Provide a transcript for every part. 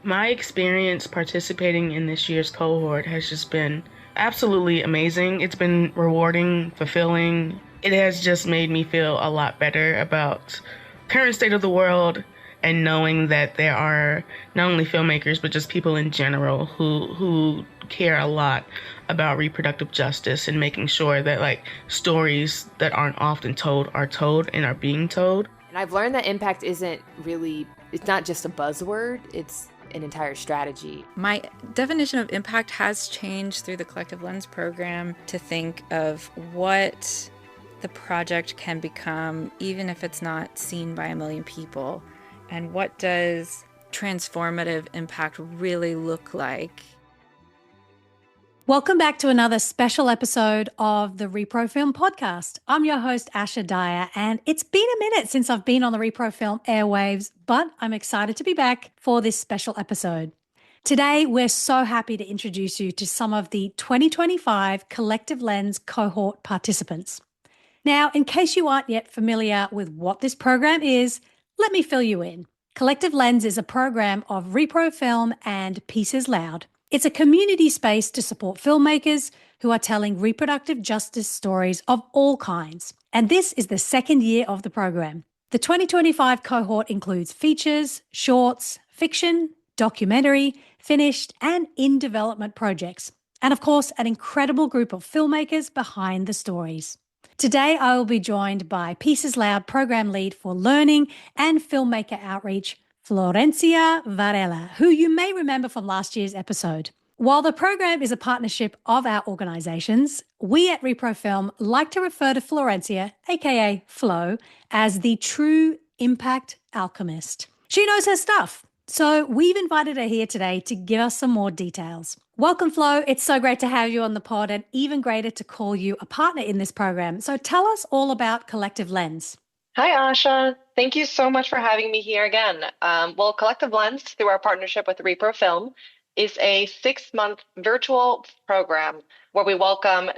My experience participating in this year's cohort has just been absolutely amazing. It's been rewarding, fulfilling. It has just made me feel a lot better about current state of the world and knowing that there are not only filmmakers but just people in general who care a lot about reproductive justice and making sure that like stories that aren't often told are told and are being told. And I've learned that impact it's not just a buzzword, it's an entire strategy. My definition of impact has changed through the Collective Lens program to think of what the project can become, even if it's not seen by a million people. And what does transformative impact really look like? Welcome back to another special episode of the rePROFilm podcast. I'm your host, Asha Dahya, and it's been a minute since I've been on the rePROFilm airwaves, but I'm excited to be back for this special episode. Today, we're so happy to introduce you to some of the 2025 Collective Lens cohort participants. Now, in case you aren't yet familiar with what this program is, let me fill you in. Collective Lens is a program of rePROFilm and Pieces Loud. It's a community space to support filmmakers who are telling reproductive justice stories of all kinds. And this is the second year of the program. The 2025 cohort includes features, shorts, fiction, documentary, finished, and in-development projects. And of course, an incredible group of filmmakers behind the stories. Today, I will be joined by Pieces Loud program lead for learning and filmmaker outreach, Florencia Varela, who you may remember from last year's episode. While the program is a partnership of our organizations, we at rePROFilm like to refer to Florencia, aka Flo, as the true impact alchemist. She knows her stuff, so we've invited her here today to give us some more details. Welcome, Flo. It's so great to have you on the pod and even greater to call you a partner in this program. So tell us all about Collective Lens. Hi, Asha. Thank you so much for having me here again. Collective Lens, through our partnership with rePROFilm, is a 6-month virtual program where we welcome,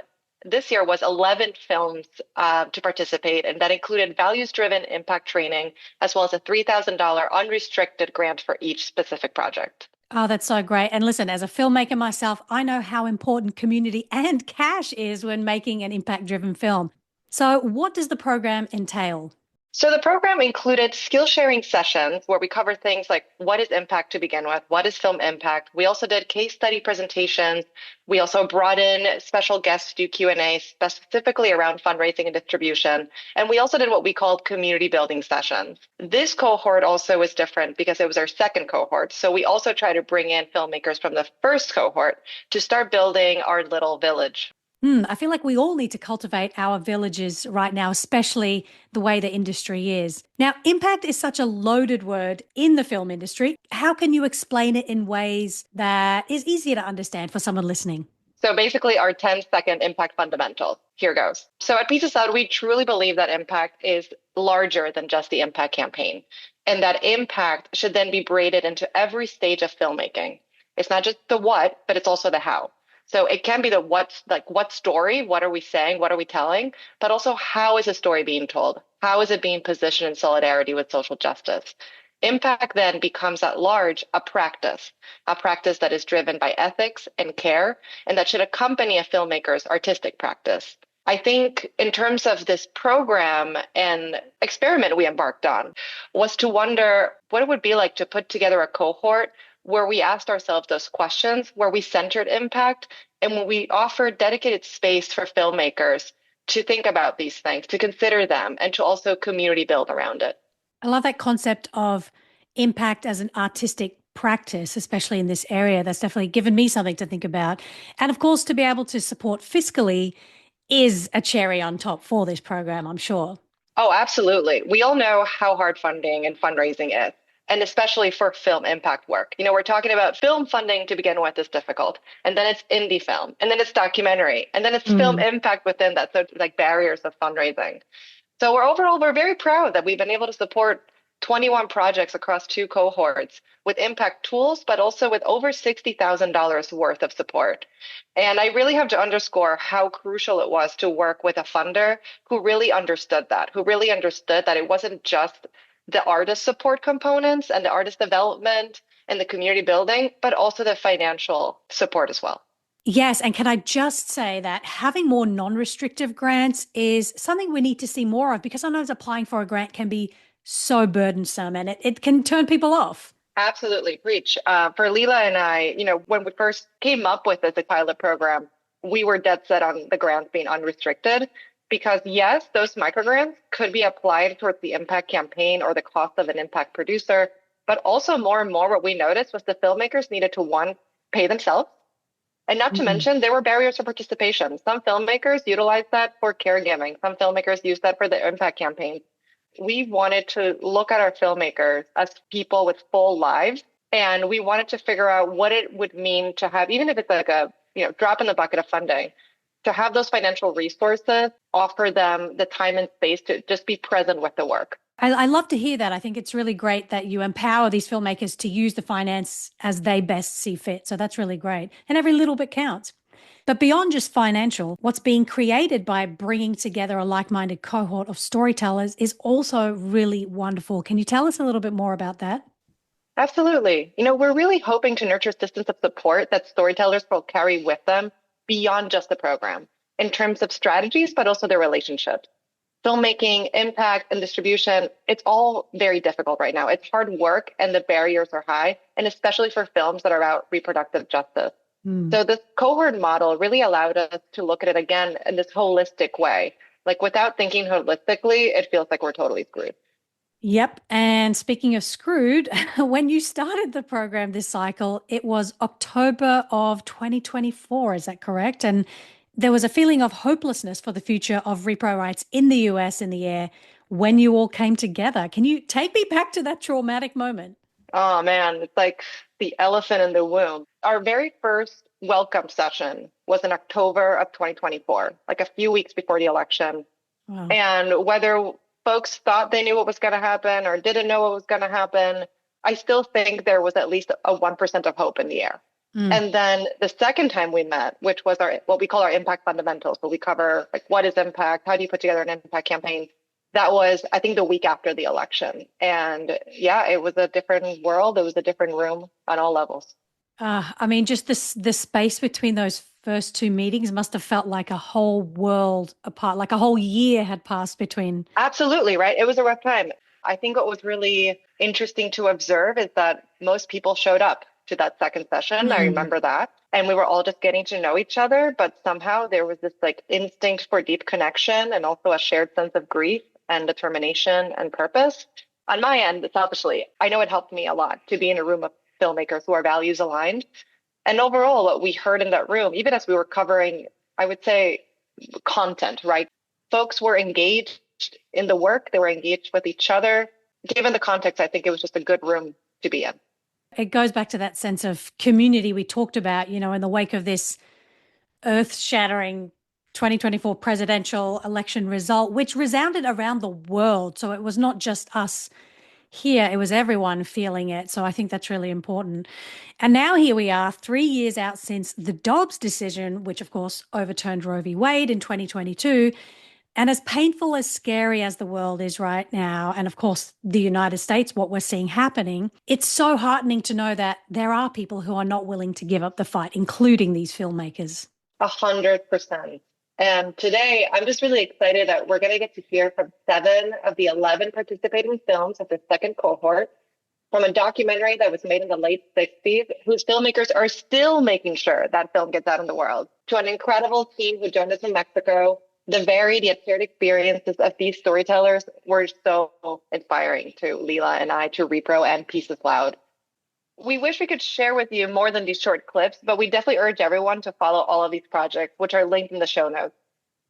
this year was 11 films to participate, and that included values-driven impact training, as well as a $3,000 unrestricted grant for each specific project. Oh, that's so great. And listen, as a filmmaker myself, I know how important community and cash is when making an impact-driven film. So what does the program entail? So the program included skill sharing sessions where we cover things like what is impact to begin with, what is film impact. We also did case study presentations. We also brought in special guests to do Q&A specifically around fundraising and distribution. And we also did what we called community building sessions. This cohort also was different because it was our second cohort. So we also try to bring in filmmakers from the first cohort to start building our little village. I feel like we all need to cultivate our villages right now, especially the way the industry is. Now, impact is such a loaded word in the film industry. How can you explain it in ways that is easier to understand for someone listening? So basically our 10-second impact fundamentals. Here goes. So at Pieces Loud, we truly believe that impact is larger than just the impact campaign, and that impact should then be braided into every stage of filmmaking. It's not just the what, but it's also the how. So it can be the what story, what are we saying, what are we telling, but also how is a story being told? How is it being positioned in solidarity with social justice? Impact then becomes at large a practice that is driven by ethics and care, and that should accompany a filmmaker's artistic practice. I think in terms of this program and experiment we embarked on was to wonder what it would be like to put together a cohort where we asked ourselves those questions, where we centered impact, and when we offered dedicated space for filmmakers to think about these things, to consider them, and to also community build around it. I love that concept of impact as an artistic practice, especially in this area. That's definitely given me something to think about. And of course, to be able to support fiscally is a cherry on top for this program, I'm sure. Oh, absolutely. We all know how hard funding and fundraising is, and especially for film impact work. We're talking about film funding to begin with is difficult, and then it's indie film, and then it's documentary, and then it's film impact within that, so like barriers of fundraising. So we're very proud that we've been able to support 21 projects across 2 cohorts with impact tools, but also with over $60,000 worth of support. And I really have to underscore how crucial it was to work with a funder who really understood that it wasn't just the artist support components and the artist development and the community building, but also the financial support as well. Yes, and can I just say that having more non-restrictive grants is something we need to see more of, because sometimes applying for a grant can be so burdensome and it can turn people off. Absolutely, preach. For Leela and I, when we first came up with this pilot program, we were dead set on the grants being unrestricted because yes, those microgrants could be applied towards the impact campaign or the cost of an impact producer. But also more and more what we noticed was the filmmakers needed to, one, pay themselves. And not to mention, there were barriers for participation. Some filmmakers utilized that for caregiving. Some filmmakers used that for the impact campaign. We wanted to look at our filmmakers as people with full lives. And we wanted to figure out what it would mean to have, even if it's like a drop in the bucket of funding, to have those financial resources, offer them the time and space to just be present with the work. I love to hear that. I think it's really great that you empower these filmmakers to use the finance as they best see fit. So that's really great. And every little bit counts. But beyond just financial, what's being created by bringing together a like-minded cohort of storytellers is also really wonderful. Can you tell us a little bit more about that? Absolutely. We're really hoping to nurture systems of support that storytellers will carry with them beyond just the program in terms of strategies, but also their relationships. Filmmaking, impact, and distribution, it's all very difficult right now. It's hard work and the barriers are high, and especially for films that are about reproductive justice. So this cohort model really allowed us to look at it again in this holistic way. Like without thinking holistically, it feels like we're totally screwed. Yep. And speaking of screwed, when you started the program this cycle, it was October of 2024. Is that correct? And there was a feeling of hopelessness for the future of repro rights in the US in the air when you all came together. Can you take me back to that traumatic moment? Oh man, it's like the elephant in the room. Our very first welcome session was in October of 2024, like a few weeks before the election. Wow. And whether folks thought they knew what was going to happen or didn't know what was going to happen, I still think there was at least a 1% of hope in the air. And then the second time we met, which was what we call our impact fundamentals, where we cover like what is impact, how do you put together an impact campaign. That was, I think, the week after the election. And yeah, it was a different world. It was a different room on all levels. I mean, just the space between those first two meetings must have felt like a whole world apart, like a whole year had passed between. Absolutely, right? It was a rough time. I think what was really interesting to observe is that most people showed up to that second session. I remember that. And we were all just getting to know each other, but somehow there was this like instinct for deep connection and also a shared sense of grief and determination and purpose. On my end, selfishly, I know it helped me a lot to be in a room of filmmakers who are values aligned. And overall, what we heard in that room, even as we were covering, I would say, content, right? Folks were engaged in the work. They were engaged with each other. Given the context, I think it was just a good room to be in. It goes back to that sense of community we talked about, in the wake of this earth-shattering 2024 presidential election result, which resounded around the world. So it was not just us here, it was everyone feeling it. So I think that's really important. And now here we are, 3 years out since the Dobbs decision, which of course overturned Roe v. Wade in 2022. And as painful, as scary as the world is right now, and of course, the United States, what we're seeing happening, it's so heartening to know that there are people who are not willing to give up the fight, including these filmmakers. 100%. And today, I'm just really excited that we're going to get to hear from 7 of the 11 participating films of the second cohort, from a documentary that was made in the late 60s, whose filmmakers are still making sure that film gets out in the world, to an incredible team who joined us in Mexico. The varied yet shared experiences of these storytellers were so inspiring to Leela and I, to Repro and Pieces Loud. We wish we could share with you more than these short clips, but we definitely urge everyone to follow all of these projects, which are linked in the show notes.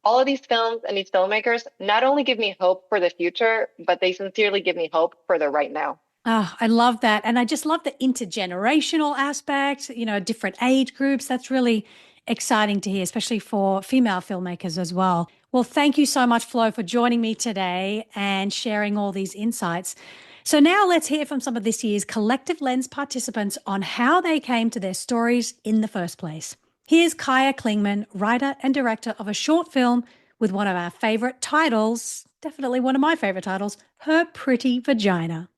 All of these films and these filmmakers not only give me hope for the future, but they sincerely give me hope for the right now. Oh, I love that. And I just love the intergenerational aspect, different age groups. That's really exciting to hear, especially for female filmmakers as well. Well, thank you so much, Flo, for joining me today and sharing all these insights. So now let's hear from some of this year's Collective Lens participants on how they came to their stories in the first place. Here's Kaya Klingman, writer and director of a short film with one of our favorite titles, definitely one of my favorite titles, Her Pretty Vagina.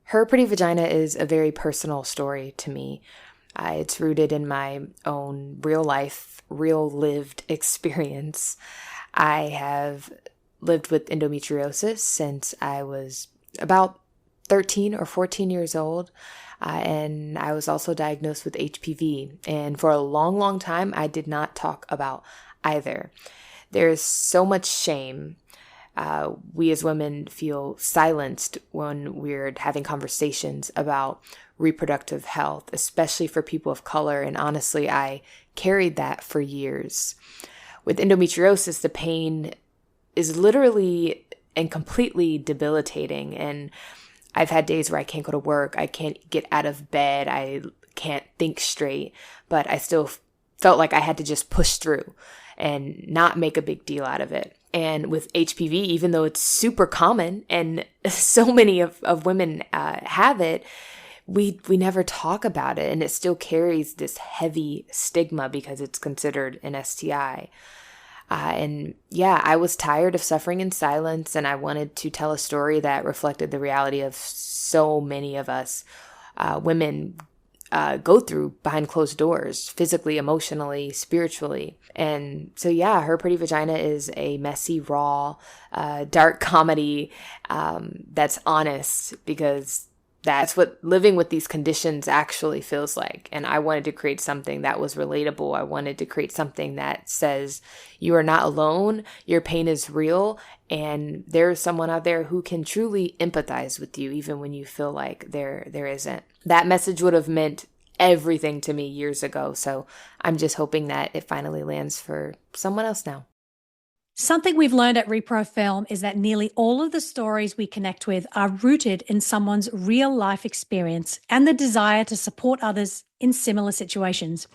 Her Pretty Vagina is a very personal story to me. It's rooted in my own real life, real lived experience. I have lived with endometriosis since I was about 13 or 14 years old. And I was also diagnosed with HPV. And for a long, long time, I did not talk about either. There's so much shame. We as women feel silenced when we're having conversations about reproductive health, especially for people of color. And honestly, I carried that for years. With endometriosis, the pain is literally and completely debilitating. And I've had days where I can't go to work. I can't get out of bed. I can't think straight, but I still felt like I had to just push through and not make a big deal out of it. And with HPV, even though it's super common and so many of women have it, we never talk about it. And it still carries this heavy stigma because it's considered an STI. And yeah, I was tired of suffering in silence, and I wanted to tell a story that reflected the reality of so many of us women go through behind closed doors, physically, emotionally, spiritually. And so, yeah, Her Pretty Vagina is a messy, raw, dark comedy that's honest, because that's what living with these conditions actually feels like. And I wanted to create something that was relatable. I wanted to create something that says you are not alone, your pain is real, and there's someone out there who can truly empathize with you, even when you feel like there isn't. That message would have meant everything to me years ago. So I'm just hoping that it finally lands for someone else now. Something we've learned at rePROFilm is that nearly all of the stories we connect with are rooted in someone's real life experience and the desire to support others in similar situations.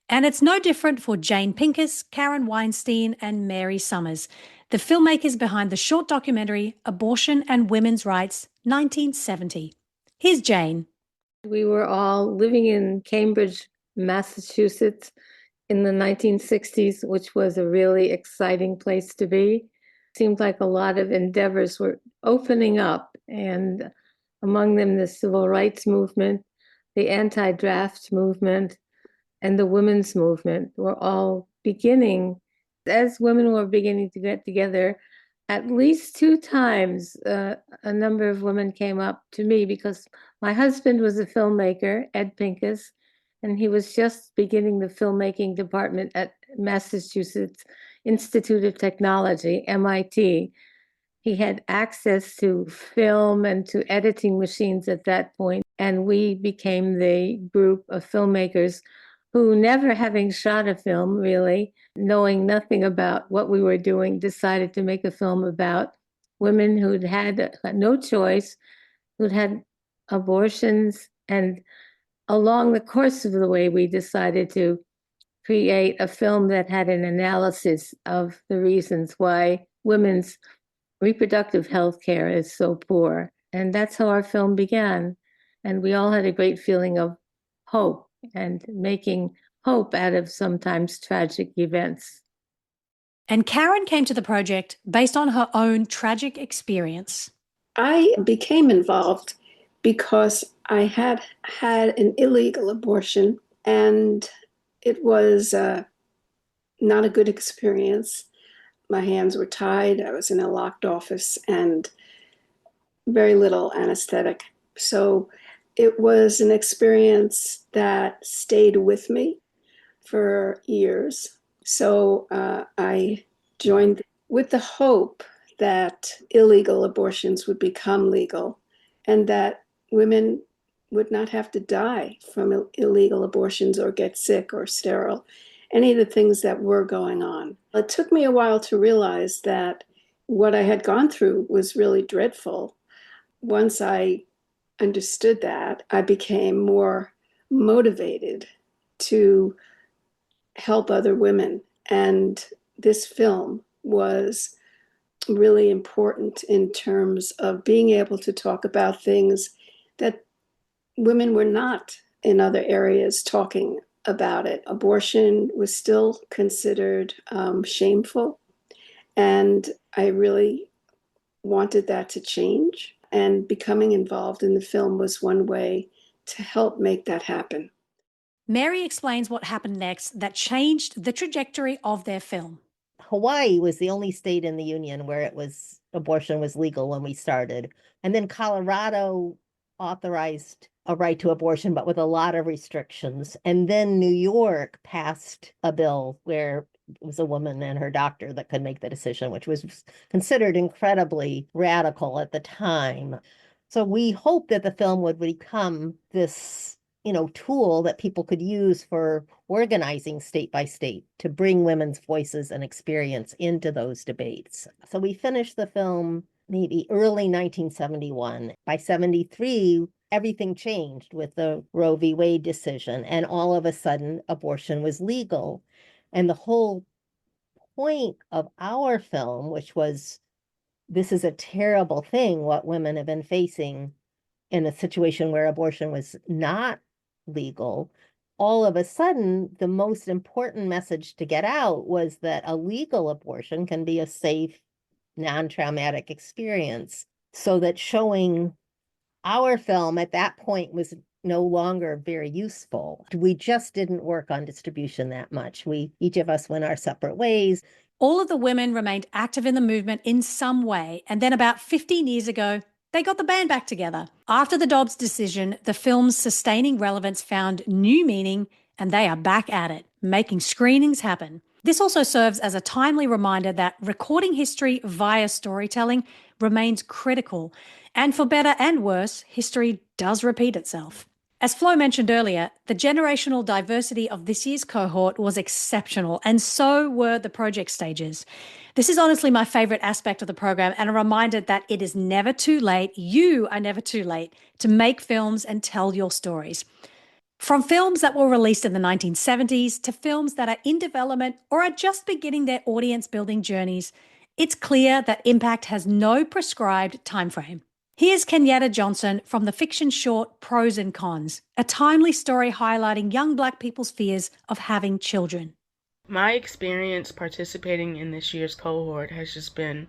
And it's no different for Jane Pincus, Karen Weinstein, and Mary Summers, the filmmakers behind the short documentary Abortion and Women's Rights, 1970. Here's Jane. We were all living in Cambridge, Massachusetts, in the 1960s, which was a really exciting place to be. Seemed like a lot of endeavors were opening up, and among them the civil rights movement, the anti-draft movement, and the women's movement were all beginning. As women were beginning to get together, at least two times a number of women came up to me, because my husband was a filmmaker, Ed Pincus, and he was just beginning the filmmaking department at Massachusetts Institute of Technology, MIT. He had access to film and to editing machines at that point, and we became the group of filmmakers who, never having shot a film really, knowing nothing about what we were doing, decided to make a film about women who'd had no choice, who'd had abortions. And along the course of the way, we decided to create a film that had an analysis of the reasons why women's reproductive health care is so poor. And that's how our film began. And we all had a great feeling of hope and making hope out of sometimes tragic events. And Karen came to the project based on her own tragic experience. I became involved because I had had an illegal abortion, and it was not a good experience. My hands were tied. I was in a locked office and very little anesthetic. So it was an experience that stayed with me for years. So I joined with the hope that illegal abortions would become legal and that women would not have to die from illegal abortions or get sick or sterile, any of the things that were going on. It took me a while to realize that what I had gone through was really dreadful. Once I understood that, I became more motivated to help other women. And this film was really important in terms of being able to talk about things that women were not in other areas talking about it. Abortion was still considered shameful, and I really wanted that to change. And becoming involved in the film was one way to help make that happen. Mary explains what happened next that changed the trajectory of their film. Hawaii was the only state in the union where abortion was legal when we started. And then Colorado authorized a right to abortion, but with a lot of restrictions. And then New York passed a bill where it was a woman and her doctor that could make the decision, which was considered incredibly radical at the time. So we hope that the film would become this tool that people could use for organizing state by state to bring women's voices and experience into those debates. So we finished the film maybe early 1971. By 73, everything changed with the Roe v. Wade decision, and all of a sudden abortion was legal. And the whole point of our film, which was, this is a terrible thing, what women have been facing in a situation where abortion was not legal, all of a sudden, the most important message to get out was that a legal abortion can be a safe, non-traumatic experience. So that showing our film at that point was no longer very useful. We just didn't work on distribution that much. Each of us went our separate ways. All of the women remained active in the movement in some way, and then about 15 years ago, they got the band back together. After the Dobbs decision, the film's sustaining relevance found new meaning, and they are back at it, making screenings happen. This also serves as a timely reminder that recording history via storytelling remains critical. And for better and worse, history does repeat itself. As Flo mentioned earlier, the generational diversity of this year's cohort was exceptional, and so were the project stages. This is honestly my favorite aspect of the program, and a reminder that it is never too late, you are never too late, to make films and tell your stories. From films that were released in the 1970s to films that are in development or are just beginning their audience-building journeys, it's clear that impact has no prescribed timeframe. Here's Kenyatta Johnson from the fiction short Pros and Cons, a timely story highlighting young Black people's fears of having children. My experience participating in this year's cohort has just been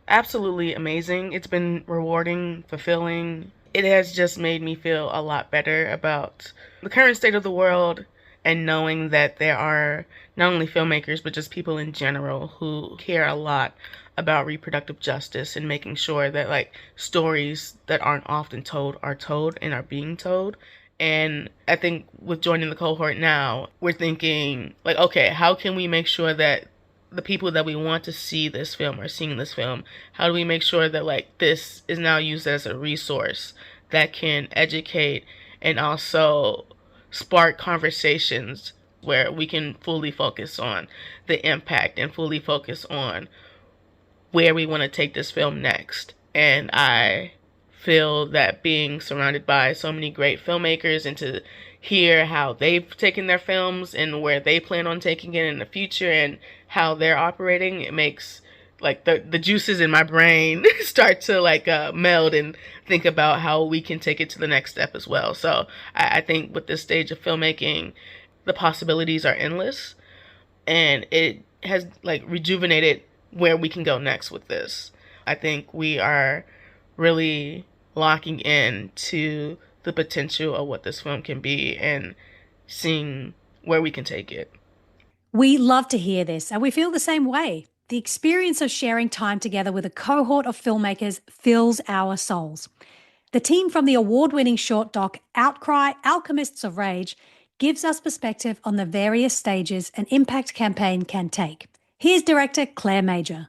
absolutely amazing. It's been rewarding, fulfilling. It has just made me feel a lot better about the current state of the world, and knowing that there are not only filmmakers, but just people in general who care a lot about reproductive justice and making sure that stories that aren't often told are told and are being told. And I think with joining the cohort now, we're thinking okay, how can we make sure that the people that we want to see this film are seeing this film? How do we make sure that this is now used as a resource that can educate and also spark conversations where we can fully focus on the impact and fully focus on where we want to take this film next? And I feel that being surrounded by so many great filmmakers and to hear how they've taken their films and where they plan on taking it in the future and how they're operating, it makes the juices in my brain start to meld and think about how we can take it to the next step as well. So I think with this stage of filmmaking, the possibilities are endless, and it has rejuvenated where we can go next with this. I think we are really locking in to the potential of what this film can be and seeing where we can take it. We love to hear this, and we feel the same way. The experience of sharing time together with a cohort of filmmakers fills our souls. The team from the award-winning short doc Outcry, Alchemists of Rage gives us perspective on the various stages an impact campaign can take. Here's director Claire Major.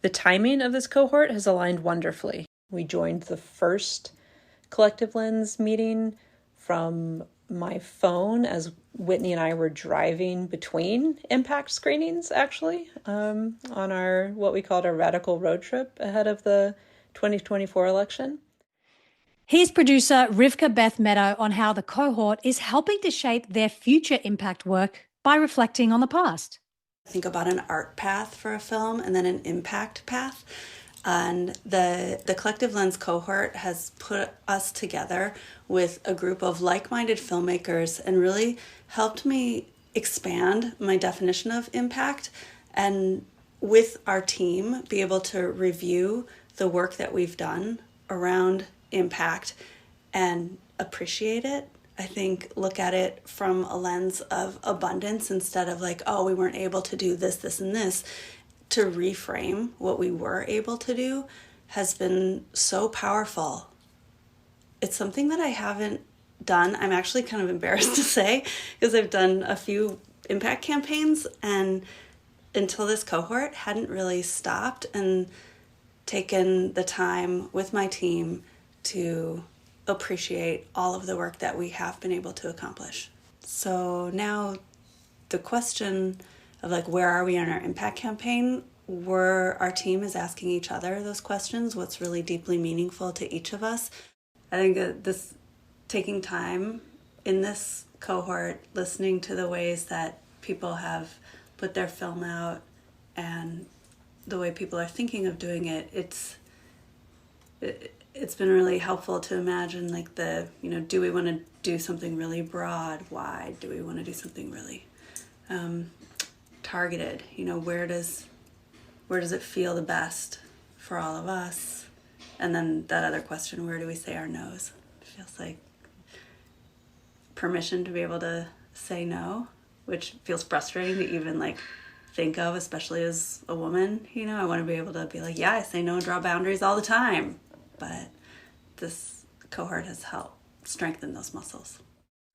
The timing of this cohort has aligned wonderfully. We joined the first Collective Lens meeting from my phone as Whitney and I were driving between impact screenings, actually, on our what we called our radical road trip ahead of the 2024 election. Here's producer Rivka Beth Meadow on how the cohort is helping to shape their future impact work by reflecting on the past. Think about an art path for a film and then an impact path. And the Collective Lens cohort has put us together with a group of like-minded filmmakers and really helped me expand my definition of impact, and with our team be able to review the work that we've done around impact and appreciate it. I think look at it from a lens of abundance instead of like, oh, we weren't able to do this, this, and this. To reframe what we were able to do has been so powerful. It's something that I haven't done. I'm actually kind of embarrassed to say because I've done a few impact campaigns and until this cohort hadn't really stopped and taken the time with my team to appreciate all of the work that we have been able to accomplish. So now the question of like, where are we in our impact campaign? Our team is asking each other those questions. What's really deeply meaningful to each of us? I think that this taking time in this cohort, listening to the ways that people have put their film out and the way people are thinking of doing it, it's been really helpful to imagine like do we want to do something really broad, wide? Do we want to do something really targeted? Where does it feel the best for all of us? And then that other question, where do we say our no's? It feels like permission to be able to say no, which feels frustrating to even like think of, especially as a woman. I want to be able to be like, yeah, I say no and draw boundaries all the time. But this cohort has helped strengthen those muscles.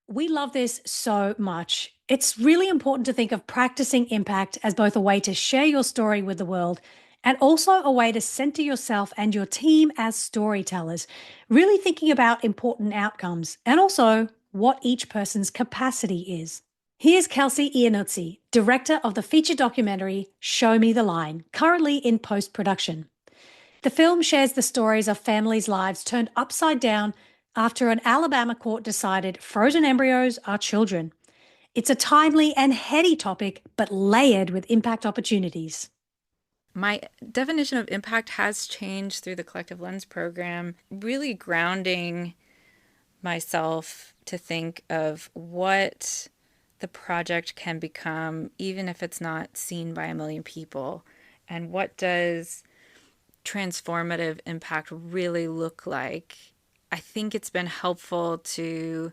We love this so much. It's really important to think of practicing impact as both a way to share your story with the world and also a way to center yourself and your team as storytellers, really thinking about important outcomes and also what each person's capacity is. Here's Kelsey Iannuzzi, director of the feature documentary Show Me the Line, currently in post-production. The film shares the stories of families' lives turned upside down after an Alabama court decided frozen embryos are children. It's a timely and heady topic, but layered with impact opportunities. My definition of impact has changed through the Collective Lens program, really grounding myself to think of what the project can become, even if it's not seen by a million people, and what does transformative impact really look like. I think it's been helpful to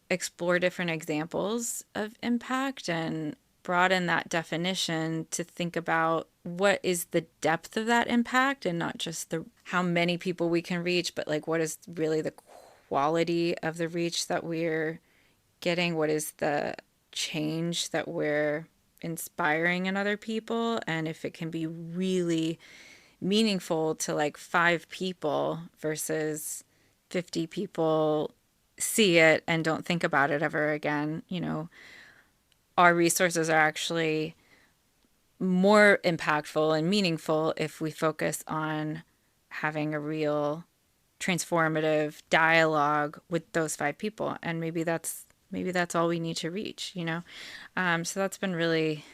explore different examples of impact and broaden that definition to think about what is the depth of that impact and not just how many people we can reach, but like what is really the quality of the reach that we're getting, what is the change that we're inspiring in other people, and if it can be really meaningful to like 5 people versus 50 people see it and don't think about it ever again. Our resources are actually more impactful and meaningful if we focus on having a real transformative dialogue with those 5 people, and maybe that's all we need to reach. So that's been really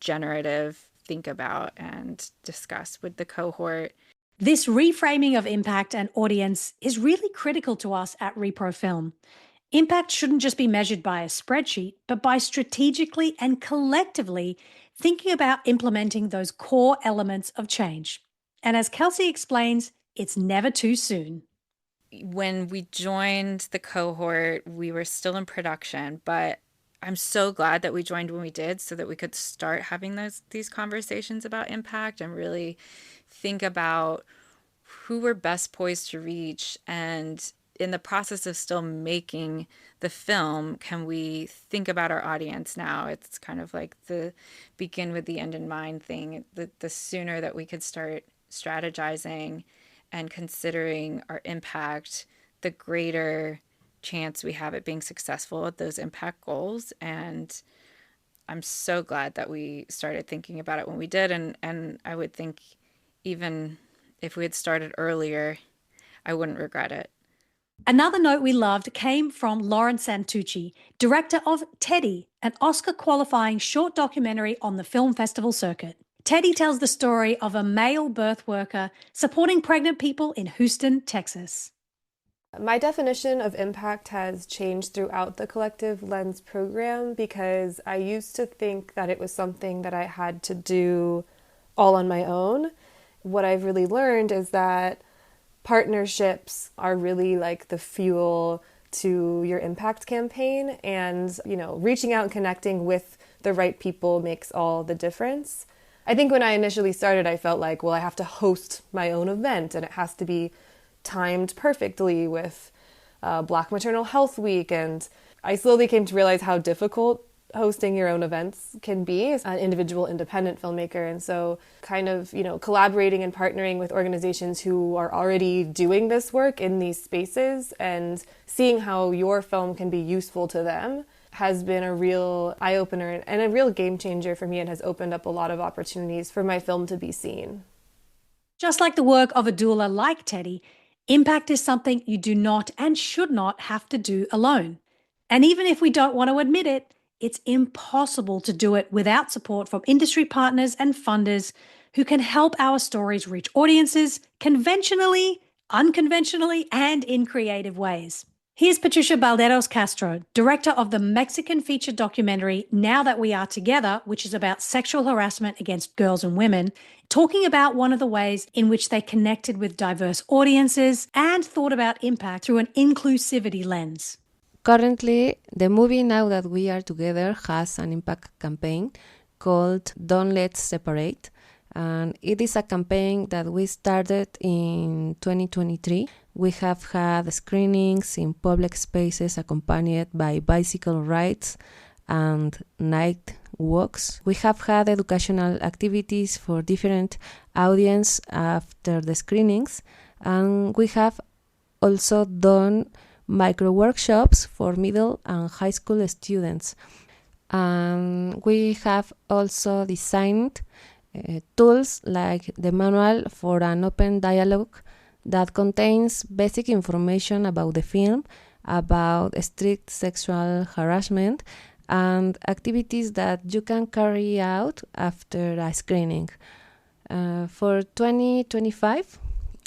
generative. Think about and discuss with the cohort. This reframing of impact and audience is really critical to us at rePROFilm. Impact shouldn't just be measured by a spreadsheet, but by strategically and collectively thinking about implementing those core elements of change. And as Kelsey explains, it's never too soon. When we joined the cohort, we were still in production, but I'm so glad that we joined when we did so that we could start having these conversations about impact and really think about who we're best poised to reach. And in the process of still making the film, can we think about our audience now? It's kind of like the begin with the end in mind thing. The sooner that we could start strategizing and considering our impact, the greater chance we have at being successful at those impact goals. And I'm so glad that we started thinking about it when we did. And I would think even if we had started earlier, I wouldn't regret it. Another note we loved came from Lauren Santucci, director of Teddy, an Oscar-qualifying short documentary on the film festival circuit. Teddy tells the story of a male birth worker supporting pregnant people in Houston, Texas. My definition of impact has changed throughout the Collective Lens program because I used to think that it was something that I had to do all on my own. what I've really learned is that partnerships are really like the fuel to your impact campaign, and, you know, reaching out and connecting with the right people makes all the difference. I think when I initially started, I felt like, well, I have to host my own event and it has to be timed perfectly with Black Maternal Health Week. And I slowly came to realize how difficult hosting your own events can be as an individual independent filmmaker. And so kind of, you know, collaborating and partnering with organizations who are already doing this work in these spaces and seeing how your film can be useful to them has been a real eye-opener and a real game changer for me, and has opened up a lot of opportunities for my film to be seen. Just like the work of a doula like Teddy, impact is something you do not and should not have to do alone. And even if we don't want to admit it, it's impossible to do it without support from industry partners and funders who can help our stories reach audiences conventionally, unconventionally, and in creative ways. Here's Patricia Balderos Castro, director of the Mexican feature documentary Now That We Are Together, which is about sexual harassment against girls and women, talking about one of the ways in which they connected with diverse audiences and thought about impact through an inclusivity lens. Currently, the movie Now That We Are Together has an impact campaign called Don't Let's Separate. And it is a campaign that we started in 2023. We have had screenings in public spaces accompanied by bicycle rides and night walks. We have had educational activities for different audience after the screenings, and we have also done micro workshops for middle and high school students. And we have also designed tools like the manual for an open dialogue that contains basic information about the film, about strict sexual harassment, and activities that you can carry out after a screening. For 2025,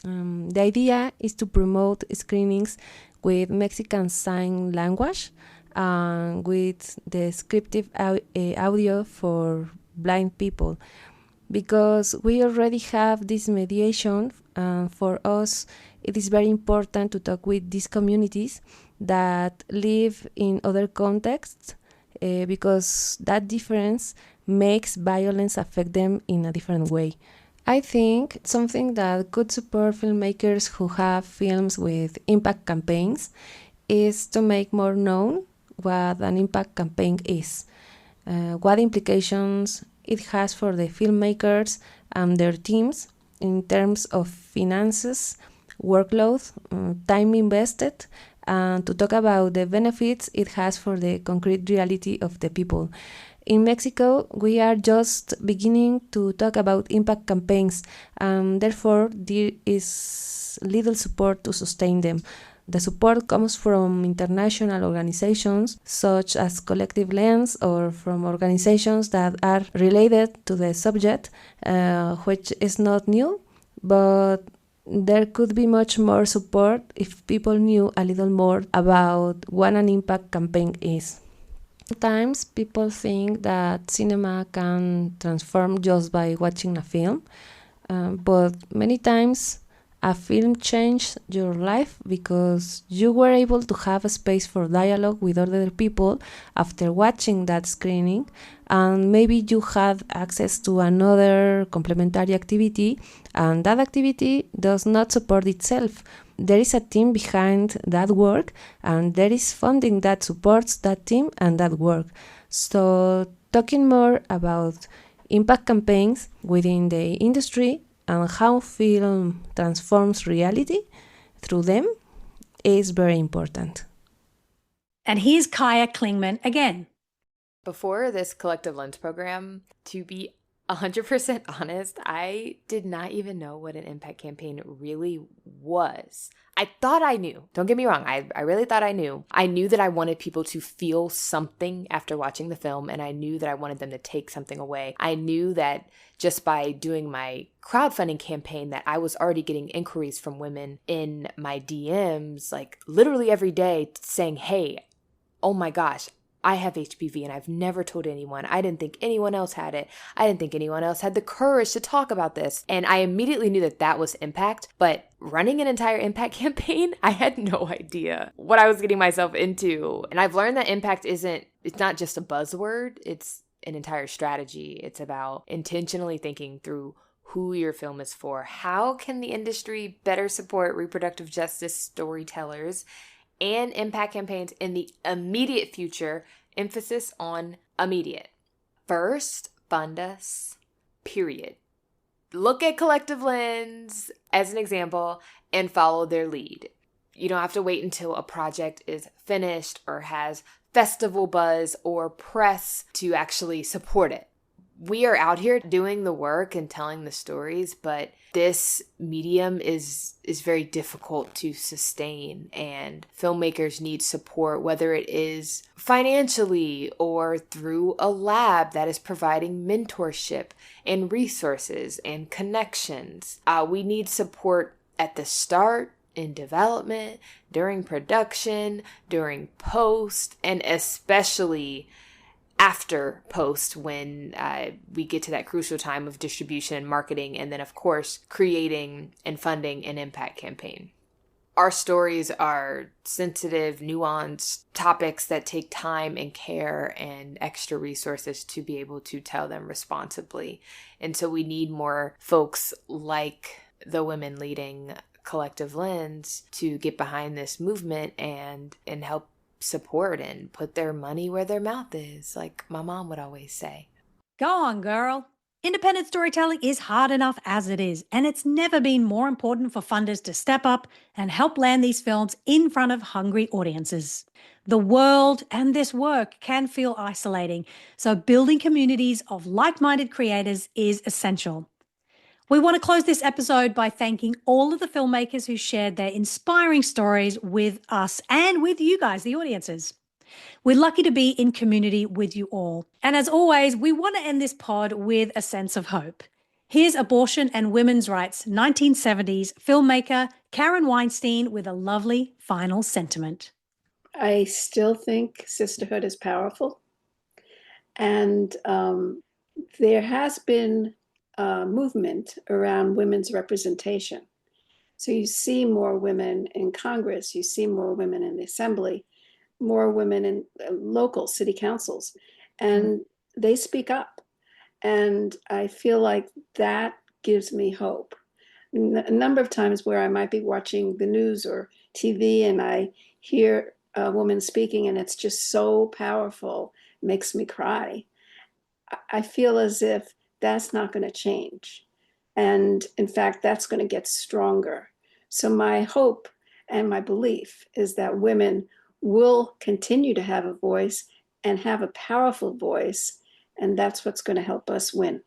the idea is to promote screenings with Mexican Sign Language and with descriptive audio for blind people, because we already have this mediation. For us, it is very important to talk with these communities that live in other contexts, because that difference makes violence affect them in a different way. I think something that could support filmmakers who have films with impact campaigns is to make more known what an impact campaign is, what implications it has for the filmmakers and their teams in terms of finances, workload, time invested, and to talk about the benefits it has for the concrete reality of the people. In Mexico, we are just beginning to talk about impact campaigns, and therefore there is little support to sustain them. The support comes from international organizations such as Collective Lens, or from organizations that are related to the subject, which is not new, but there could be much more support if people knew a little more about what an impact campaign is. Sometimes people think that cinema can transform just by watching a film, but many times a film changed your life because you were able to have a space for dialogue with other people after watching that screening, and maybe you had access to another complementary activity, and that activity does not support itself. There is a team behind that work, and there is funding that supports that team and that work. So talking more about impact campaigns within the industry and how film transforms reality through them is very important. And here's Kaya Klingman again. Before this Collective Lens program, to be 100% honest, I did not even know what an impact campaign really was. I thought I knew. Don't get me wrong. I really thought I knew. I knew that I wanted people to feel something after watching the film, and I knew that I wanted them to take something away. I knew that just by doing my crowdfunding campaign that I was already getting inquiries from women in my DMs, like literally every day, saying, hey, oh my gosh, I have HPV and I've never told anyone. I didn't think anyone else had it. I didn't think anyone else had the courage to talk about this. And I immediately knew that that was impact. But running an entire impact campaign, I had no idea what I was getting myself into. And I've learned that impact it's not just a buzzword. It's an entire strategy. It's about intentionally thinking through who your film is for. How can the industry better support reproductive justice storytellers and impact campaigns in the immediate future? Emphasis on immediate. First, fund us, period. Look at Collective Lens as an example and follow their lead. You don't have to wait until a project is finished or has festival buzz or press to actually support it. We are out here doing the work and telling the stories, but this medium is very difficult to sustain, and filmmakers need support, whether it is financially or through a lab that is providing mentorship and resources and connections. We need support at the start, in development, during production, during post, and especially after post, when we get to that crucial time of distribution and marketing, and then of course creating and funding an impact campaign. Our stories are sensitive, nuanced topics that take time and care and extra resources to be able to tell them responsibly. And so we need more folks like the women leading Collective Lens to get behind this movement and help support and put their money where their mouth is, like my mom would always say. Go on, girl. Independent storytelling is hard enough as it is, and it's never been more important for funders to step up and help land these films in front of hungry audiences. The world and this work can feel isolating, so building communities of like-minded creators is essential. We want to close this episode by thanking all of the filmmakers who shared their inspiring stories with us and with you guys, the audiences. We're lucky to be in community with you all. And as always, we want to end this pod with a sense of hope. Here's abortion and women's rights 1970s filmmaker Karen Weinstein with a lovely final sentiment. I still think sisterhood is powerful. And there has been movement around women's representation. So you see more women in Congress, you see more women in the Assembly, more women in local city councils, and they speak up. And I feel like that gives me hope. A number of times where I might be watching the news or TV and I hear a woman speaking and it's just so powerful, makes me cry. I feel as if that's not going to change. And in fact, that's going to get stronger. So my hope and my belief is that women will continue to have a voice and have a powerful voice. And that's what's going to help us win.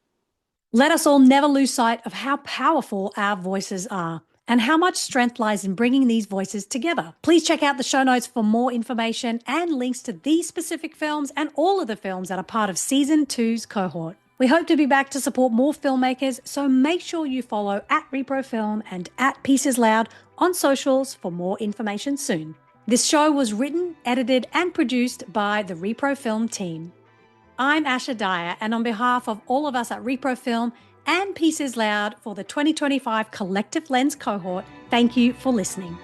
Let us all never lose sight of how powerful our voices are and how much strength lies in bringing these voices together. Please check out the show notes for more information and links to these specific films and all of the films that are part of Season 2's cohort. We hope to be back to support more filmmakers, so make sure you follow @rePROFilm and @PiecesLoud on socials for more information soon. This show was written, edited, and produced by the rePROFilm team. I'm Asha Dahya, and on behalf of all of us at rePROFilm and Pieces Loud for the 2025 Collective Lens cohort, thank you for listening.